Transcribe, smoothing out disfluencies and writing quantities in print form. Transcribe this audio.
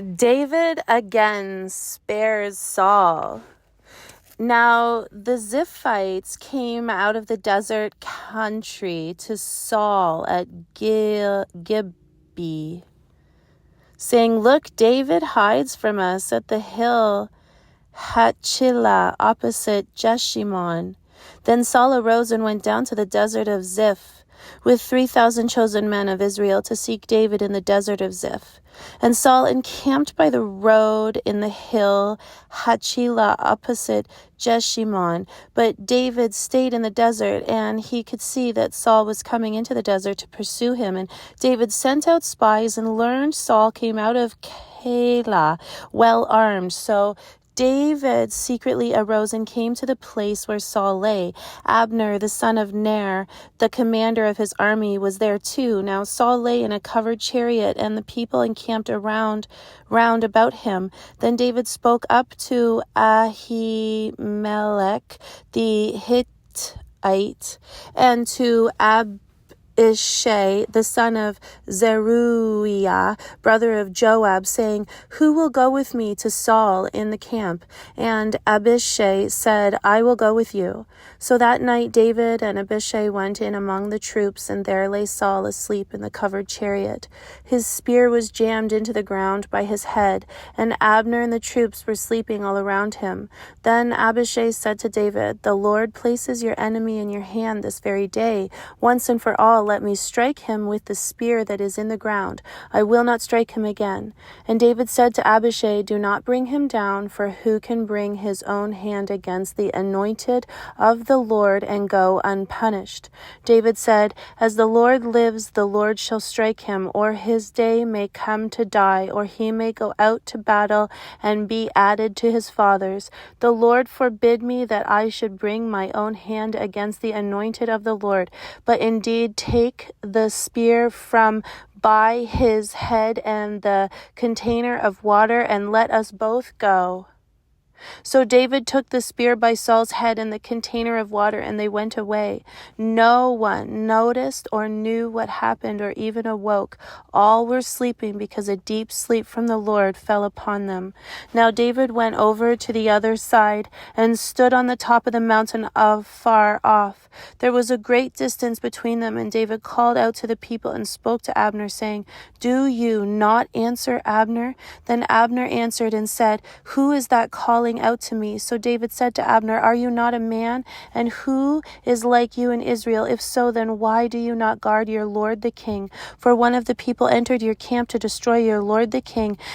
David again spares Saul. Now the Ziphites came out of the desert country to Saul at Gibeah, saying, "Look, David hides from us at the hill Hachilah opposite Jeshimon." Then Saul arose and went down to the desert of Ziph with 3,000 chosen men of Israel to seek David in the desert of Ziph. And Saul encamped by the road in the hill Hachilah opposite Jeshimon. But David stayed in the desert, and he could see that Saul was coming into the desert to pursue him. And David sent out spies and learned Saul came out of Keilah well armed. So David secretly arose and came to the place where Saul lay. Abner, the son of Ner, the commander of his army, was there too. Now Saul lay in a covered chariot, and the people encamped round about him. Then David spoke up to Ahimelech the Hittite, and to Abishai, the son of Zeruiah, brother of Joab, saying, "Who will go with me to Saul in the camp?" And Abishai said, "I will go with you." So that night David and Abishai went in among the troops, and there lay Saul asleep in the covered chariot. His spear was jammed into the ground by his head, and Abner and the troops were sleeping all around him. Then Abishai said to David, "The Lord places your enemy in your hand this very day. Once and for all, let me strike him with the spear that is in the ground. I will not strike him again." And David said to Abishai, "Do not bring him down, for who can bring his own hand against the anointed of the Lord and go unpunished?" David said, "As the Lord lives, the Lord shall strike him, or his day may come to die, or he may go out to battle and be added to his fathers. The Lord forbid me that I should bring my own hand against the anointed of the Lord, but indeed take the spear from by his head and the container of water, and let us both go." So David took the spear by Saul's head and the container of water, and they went away. No one noticed or knew what happened or even awoke. All were sleeping because a deep sleep from the Lord fell upon them. Now David went over to the other side and stood on the top of the mountain far off. There was a great distance between them, and David called out to the people and spoke to Abner, saying, "Do you not answer, Abner?" Then Abner answered and said, "Who is that calling out to me?" So David said to Abner, "Are you not a man? And who is like you in Israel? If so, then why do you not guard your lord the king? For one of the people entered your camp to destroy your lord the king,